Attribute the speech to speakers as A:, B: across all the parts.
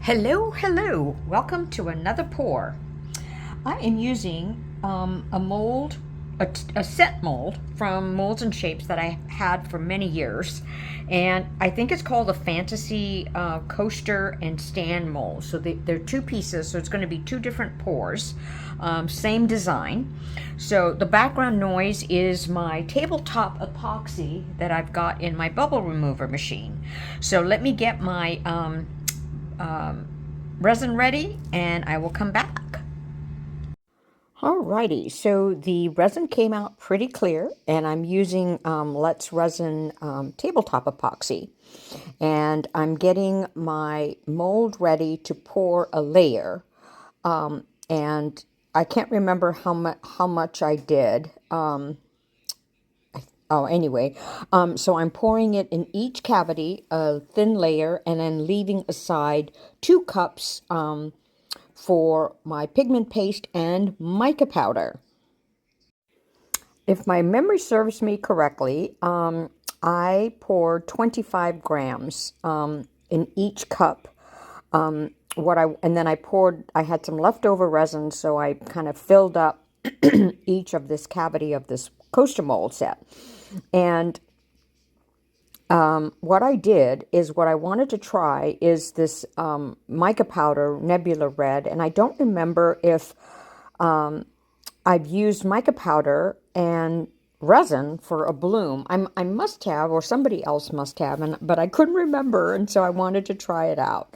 A: Hello, welcome to another pour. I am using a mold, a set mold from Molds and Shapes that I had for many years, and I think it's called a Fantasy Coaster and Stand Mold. So they're two pieces, so it's going to be two different pours, same design. So the background noise is my tabletop epoxy that I've got in my bubble remover machine. So let me get my resin ready and I will come back. Alrighty, so the resin came out pretty clear, and I'm using Let's Resin tabletop epoxy, and I'm getting my mold ready to pour a layer, and I can't remember how much I did. Anyway, so I'm pouring it in each cavity, a thin layer, and then leaving aside 2 cups for my pigment paste and mica powder. If my memory serves me correctly, I poured 25 grams in each cup. And then I had some leftover resin, so I kind of filled up each of this cavity of this coaster mold set. And what I did is what I wanted to try is this mica powder, Nebula Red, and I don't remember if I've used mica powder and resin for a bloom. I must have, or somebody else must have, but I couldn't remember, and so I wanted to try it out.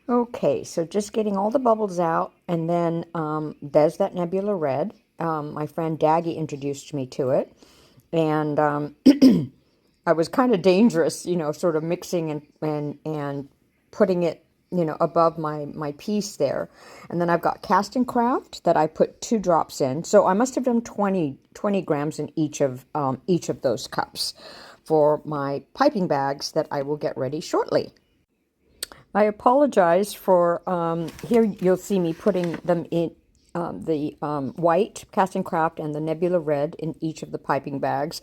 A: Okay, so just getting all the bubbles out, and then there's that Nebula Red. My friend Daggy introduced me to it, and I was kind of dangerous, sort of mixing and putting it, above my piece there. And then I've got Castincraft that I put 2 drops in. So I must have done 20 grams in each of those cups for my piping bags that I will get ready shortly. I apologize for, here you'll see me putting them in the white Castincraft and the Nebula Red in each of the piping bags.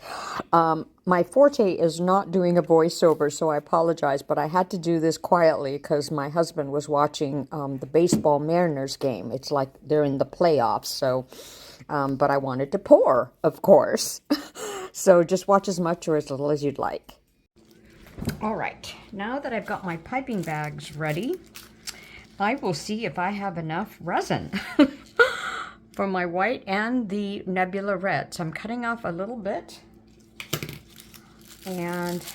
A: My forte is not doing a voiceover, so I apologize, but I had to do this quietly because my husband was watching the baseball Mariners game. It's like they're in the playoffs, so, but I wanted to pour, of course. So just watch as much or as little as you'd like. All right, now that I've got my piping bags ready, I will see if I have enough resin for my white and the Nebula Red. So I'm cutting off a little bit, and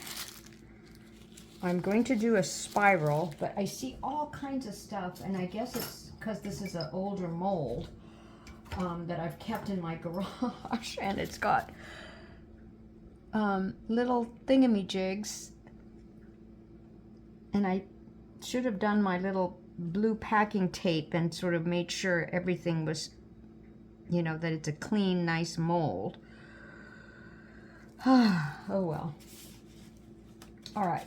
A: I'm going to do a spiral, but I see all kinds of stuff, and I guess it's because this is an older mold that I've kept in my garage, and it's got little thingamajigs, and I should have done my little blue packing tape and sort of made sure everything was, that it's a clean, nice mold. Oh well. All right,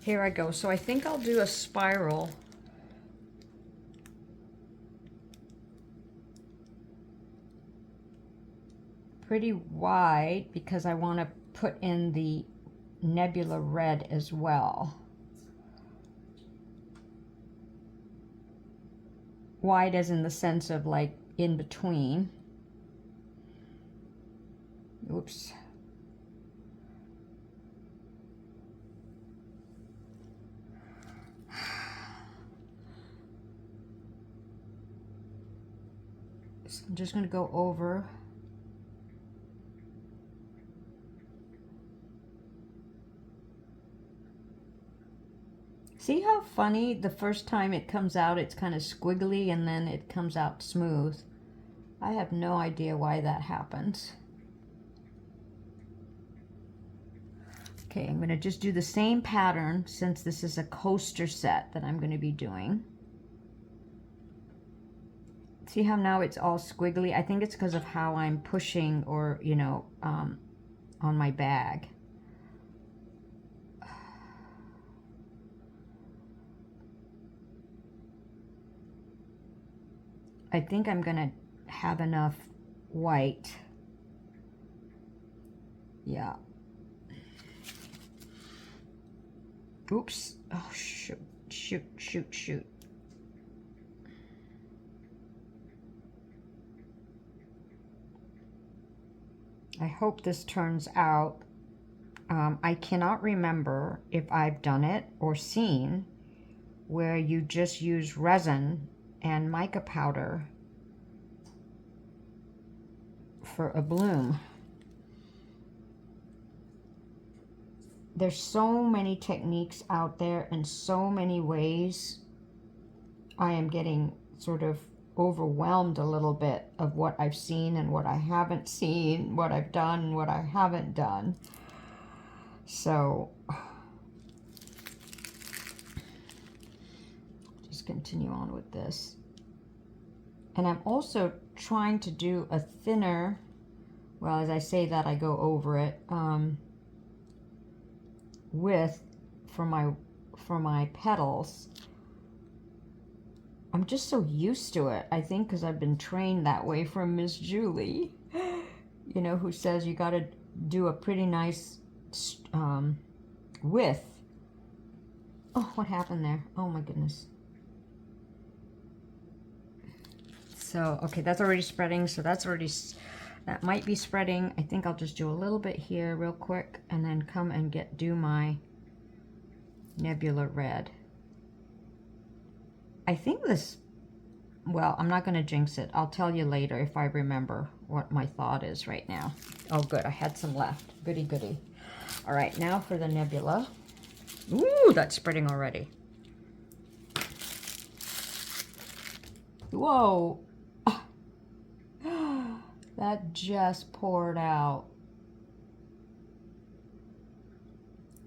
A: here I go. So I think I'll do a spiral. Pretty wide because I want to put in the Nebula Red as well. Wide as in the sense of like in between. Oops. So I'm just going to go over. See how funny the first time it comes out, it's kind of squiggly, and then it comes out smooth. I have no idea why that happens. Okay, I'm going to just do the same pattern since this is a coaster set that I'm going to be doing. See how now it's all squiggly? I think it's because of how I'm pushing or, on my bag. I think I'm going to have enough white. Yeah. Oops. Oh, shoot. Shoot, shoot, shoot. I hope this turns out. I cannot remember if I've done it or seen where you just use resin and mica powder for a bloom. There's so many techniques out there and so many ways. I am getting sort of overwhelmed a little bit of what I've seen and what I haven't seen, what I've done and what I haven't done. So just continue on with this. And I'm also trying to do a thinner, well, as I say that I go over it, width for my petals. I'm just so used to it, I think, because I've been trained that way from Miss Julie, you know, who says you got to do a pretty nice width. Oh, what happened there? Oh my goodness. So, okay, that's already spreading, so that might be spreading. I think I'll just do a little bit here real quick and then come and do my Nebula Red. I think this, well, I'm not going to jinx it. I'll tell you later if I remember what my thought is right now. Oh, good. I had some left. Goody, goody. All right, now for the nebula. Ooh, that's spreading already. Whoa. That just poured out.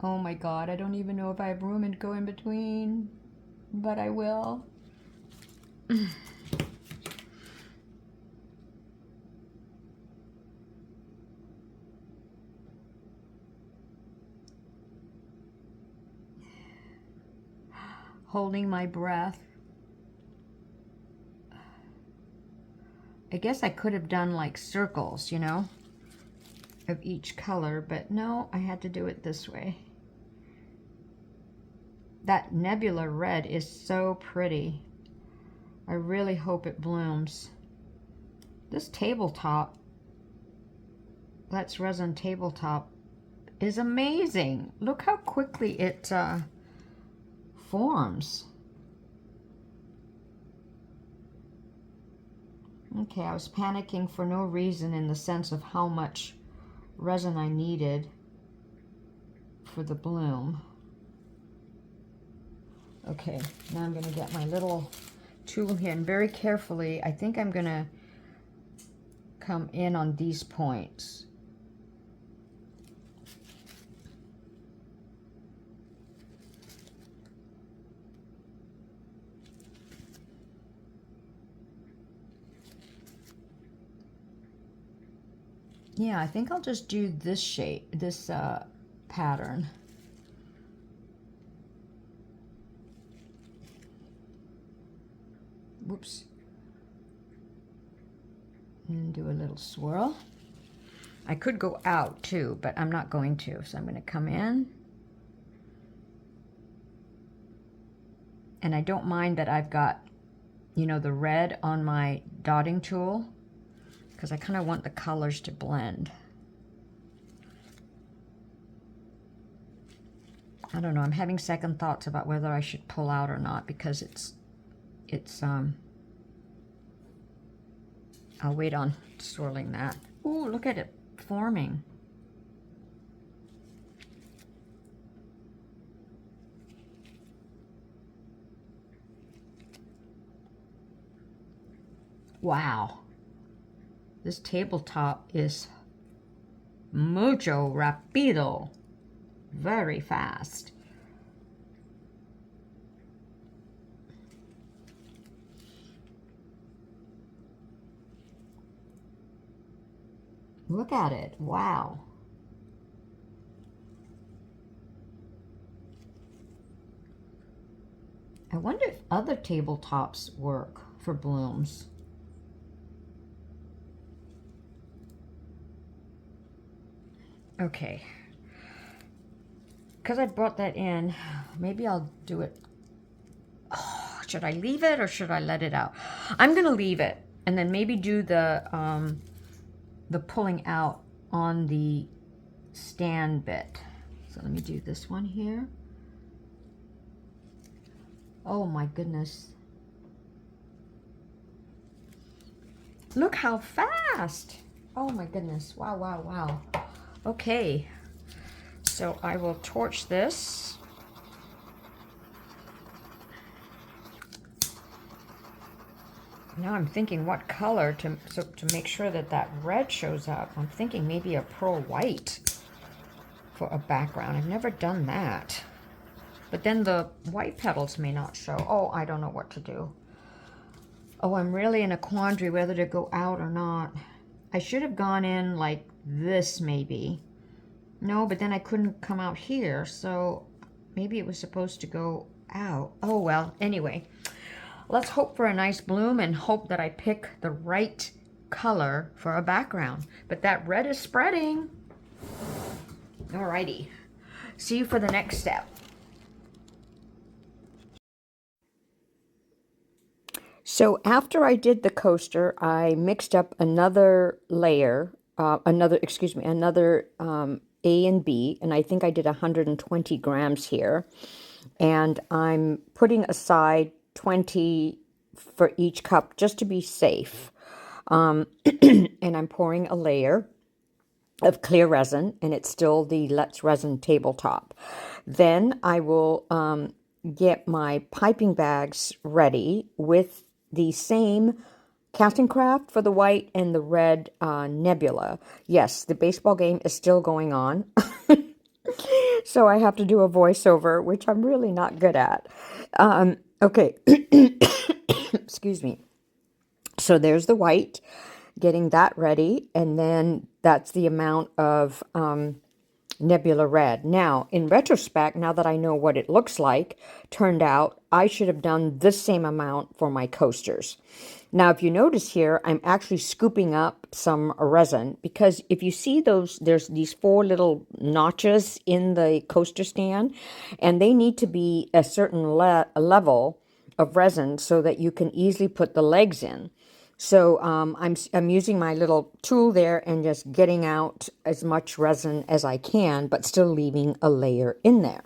A: Oh my God, I don't even know if I have room to go in between, but I will. Holding my breath. I guess I could have done like circles, you know, of each color, but no, I had to do it this way. That Nebula Red is so pretty. I really hope it blooms. This tabletop, that's resin tabletop, is amazing. Look how quickly it forms. Okay, I was panicking for no reason in the sense of how much resin I needed for the bloom. Okay, now I'm going to get my little tool here and very carefully, I think I'm going to come in on these points. Yeah, I think I'll just do this shape, this pattern. Whoops. And do a little swirl. I could go out too, but I'm not going to. So I'm going to come in. And I don't mind that I've got, you know, the red on my dotting tool, because I kind of want the colors to blend. I don't know, I'm having second thoughts about whether I should pull out or not, because I'll wait on swirling that. Ooh, look at it forming. Wow. This tabletop is mucho rapido. Very fast. Look at it. Wow. I wonder if other tabletops work for blooms. Okay. Because I brought that in, maybe I'll do it Should I leave it or should I let it out? I'm going to leave it and then maybe do the pulling out on the stand bit. So let me do this one here. Oh my goodness. Look how fast. Oh my goodness. Wow, wow, wow. Okay. So I will torch this. Now I'm thinking what color to make sure that that red shows up. I'm thinking maybe a pearl white for a background. I've never done that. But then the white petals may not show. Oh, I don't know what to do. Oh, I'm really in a quandary whether to go out or not. I should have gone in like this maybe. No, but then I couldn't come out here, so maybe it was supposed to go out. Oh well, anyway. Let's hope for a nice bloom and hope that I pick the right color for a background. But that red is spreading. Alrighty. See you for the next step. So after I did the coaster, I mixed up another layer, another A and B, and I think I did 120 grams here. And I'm putting aside 20 for each cup just to be safe. And I'm pouring a layer of clear resin, and it's still the Let's Resin tabletop. Then I will get my piping bags ready with the same Castincraft for the white and the red Nebula. Yes, the baseball game is still going on. So I have to do a voiceover, which I'm really not good at. Okay. Excuse me. So there's the white, getting that ready, and then that's the amount of Nebula red. Now, in retrospect, now that I know what it looks like, turned out I should have done this same amount for my coasters. Now, if you notice here, I'm actually scooping up some resin because if you see those, there's these 4 little notches in the coaster stand, and they need to be a certain level of resin so that you can easily put the legs in. So I'm using my little tool there and just getting out as much resin as I can, but still leaving a layer in there.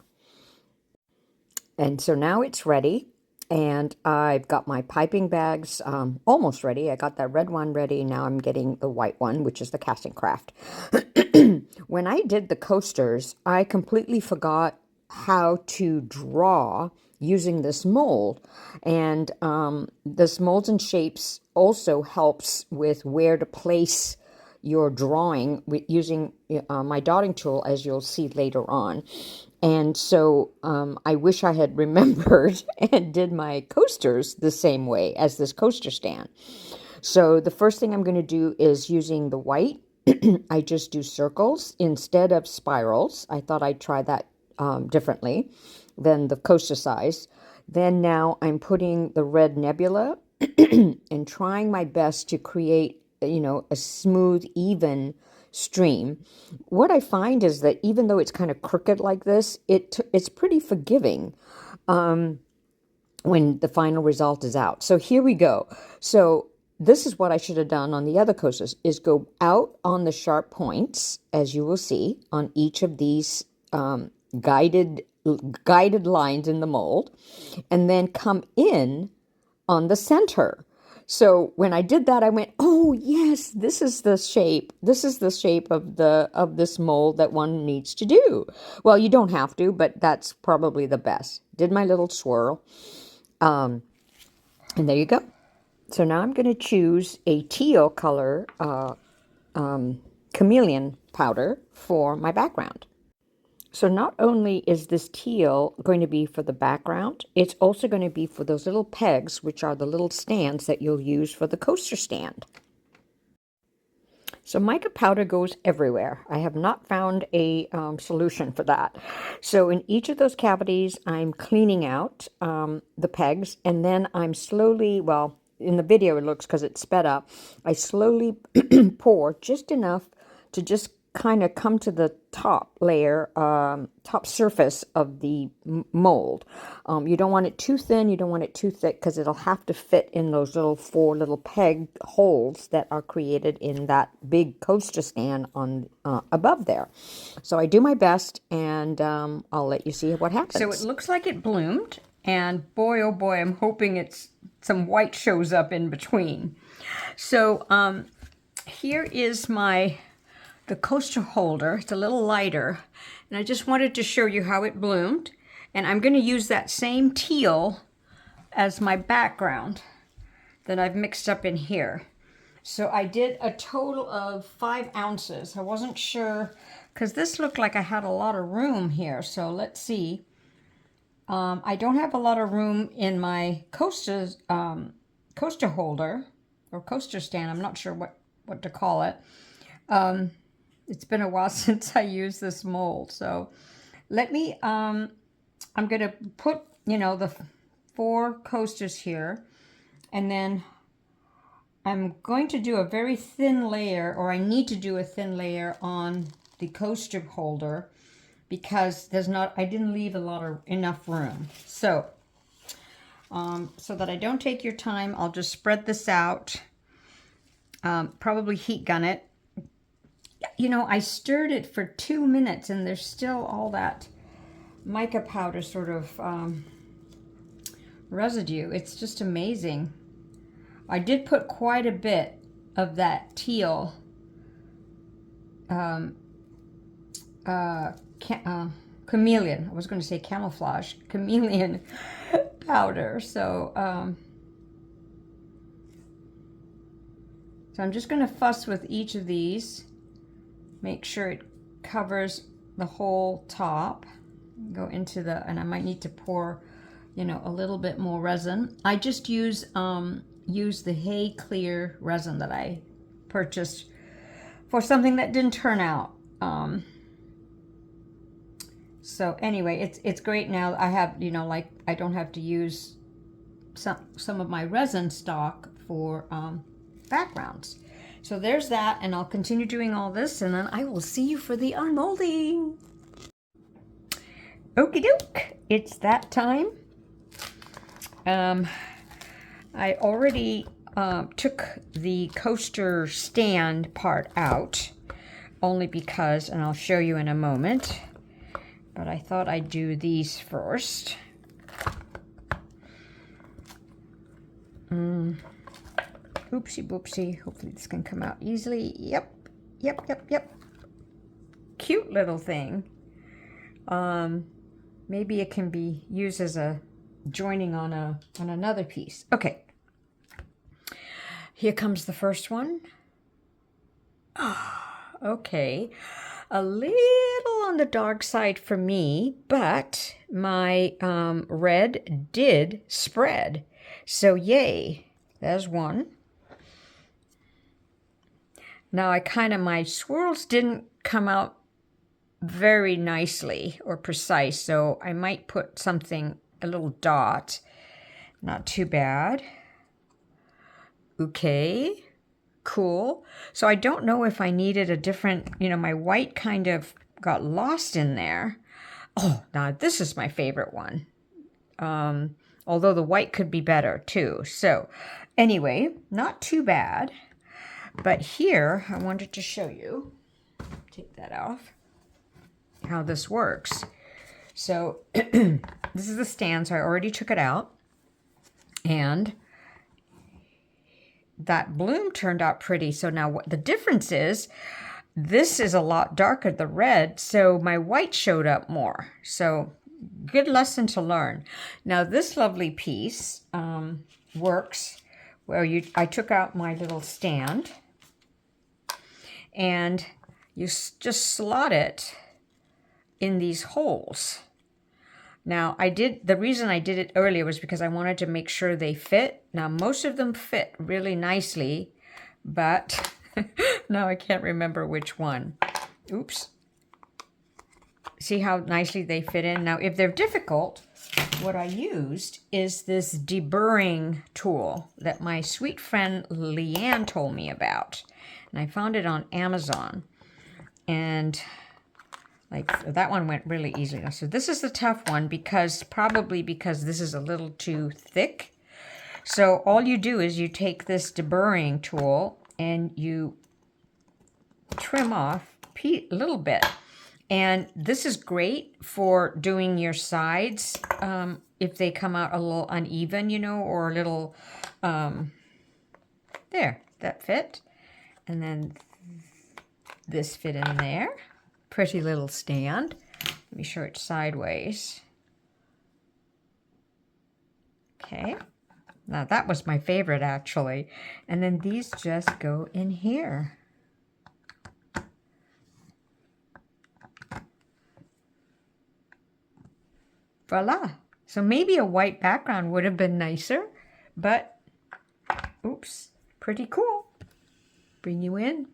A: And so now it's ready, and I've got my piping bags almost ready. I got that red one ready. Now I'm getting the white one, which is the Castincraft. When I did the coasters, I completely forgot how to draw using this mold, and this molds and shapes also helps with where to place your drawing with using my dotting tool, as you'll see later on. And so I wish I had remembered and did my coasters the same way as this coaster stand. So the first thing I'm going to do is using the white. I just do circles instead of spirals. I thought I'd try that differently than the coaster size. Then now I'm putting the red Nebula and trying my best to create, a smooth, even stream. What I find is that even though it's kind of crooked like this, it's pretty forgiving when the final result is out. So here we go. So this is what I should have done on the other coasters, is go out on the sharp points, as you will see, on each of these guided lines in the mold, and then come in on the center. So when I did that, I went, oh yes, this is the shape. This is the shape of this mold that one needs to do. Well, you don't have to, but that's probably the best. Did my little swirl. And there you go. So now I'm going to choose a teal color chameleon powder for my background. So not only is this teal going to be for the background, it's also going to be for those little pegs, which are the little stands that you'll use for the coaster stand. So mica powder goes everywhere. I have not found a solution for that. So in each of those cavities, I'm cleaning out the pegs, and then I'm slowly, well, in the video it looks because it's sped up, I slowly pour just enough to just kind of come to the top layer, top surface of the mold. You don't want it too thin, you don't want it too thick, because it'll have to fit in those little 4 little peg holes that are created in that big coaster stand on above there. So I do my best, and I'll let you see what happens. So it looks like it bloomed, and boy, oh boy, I'm hoping some white shows up in between. So here is the coaster holder. It's a little lighter, and I just wanted to show you how it bloomed. And I'm going to use that same teal as my background that I've mixed up in here. So I did a total of 5 ounces. I wasn't sure, because this looked like I had a lot of room here. So let's see. I don't have a lot of room in my coaster holder or coaster stand. I'm not sure what to call it. It's been a while since I used this mold. So let me, I'm going to put, the 4 coasters here, and then I'm going to do a very thin layer, or I need to do a thin layer on the coaster holder, because I didn't leave enough room. So, so that I don't take your time, I'll just spread this out, probably heat gun it. I stirred it for 2 minutes, and there's still all that mica powder sort of residue. It's just amazing. I did put quite a bit of that teal chameleon. I was going to say camouflage. Chameleon powder. So, so I'm just going to fuss with each of these. Make sure it covers the whole top. Go into and I might need to pour, a little bit more resin. I just use the Hay Clear resin that I purchased for something that didn't turn out. So anyway, it's great now. I have, I don't have to use some of my resin stock for backgrounds. So there's that, and I'll continue doing all this, and then I will see you for the unmolding. Okie doke, it's that time. I already took the coaster stand part out, only because, and I'll show you in a moment, but I thought I'd do these first. Oopsie boopsie. Hopefully this can come out easily. Yep. Cute little thing. Maybe it can be used as a joining on another piece. Okay. Here comes the first one. Okay. A little on the dark side for me, but my red did spread. So yay. There's one. Now my swirls didn't come out very nicely or precise, so I might put something, a little dot. Not too bad. Okay, cool. So I don't know if I needed a different, my white kind of got lost in there. Oh, now this is my favorite one. Although the white could be better too. So anyway, not too bad. But here, I wanted to show you, take that off, how this works. So this is the stand, so I already took it out. And that bloom turned out pretty. So now what the difference is, this is a lot darker, the red, so my white showed up more. So good lesson to learn. Now this lovely piece works where I took out my little stand, and you just slot it in these holes. Now the reason I did it earlier was because I wanted to make sure they fit. Now most of them fit really nicely, but now I can't remember which one. Oops. See how nicely they fit in? Now if they're difficult, what I used is this deburring tool that my sweet friend Leanne told me about. And I found it on Amazon. And like that one went really easily. So this is the tough one probably because this is a little too thick. So all you do is you take this deburring tool and you trim off a little bit. And this is great for doing your sides if they come out a little uneven, you know, or a little, there, that fit. And then this fit in there. Pretty little stand. Let me show it sideways. Okay. Now that was my favorite actually. And then these just go in here. Voila. So maybe a white background would have been nicer, but oops, pretty cool. Bring you in.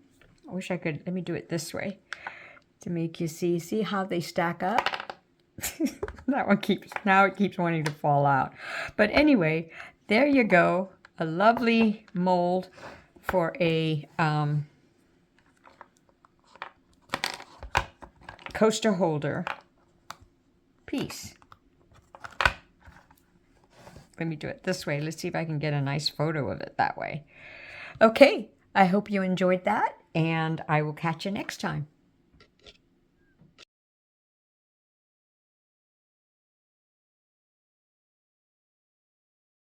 A: I wish I could, let me do it this way to make you see how they stack up. That one now it keeps wanting to fall out. But anyway, there you go. A lovely mold for a coaster holder piece. Let me do it this way. Let's see if I can get a nice photo of it that way. Okay, I hope you enjoyed that, and I will catch you next time.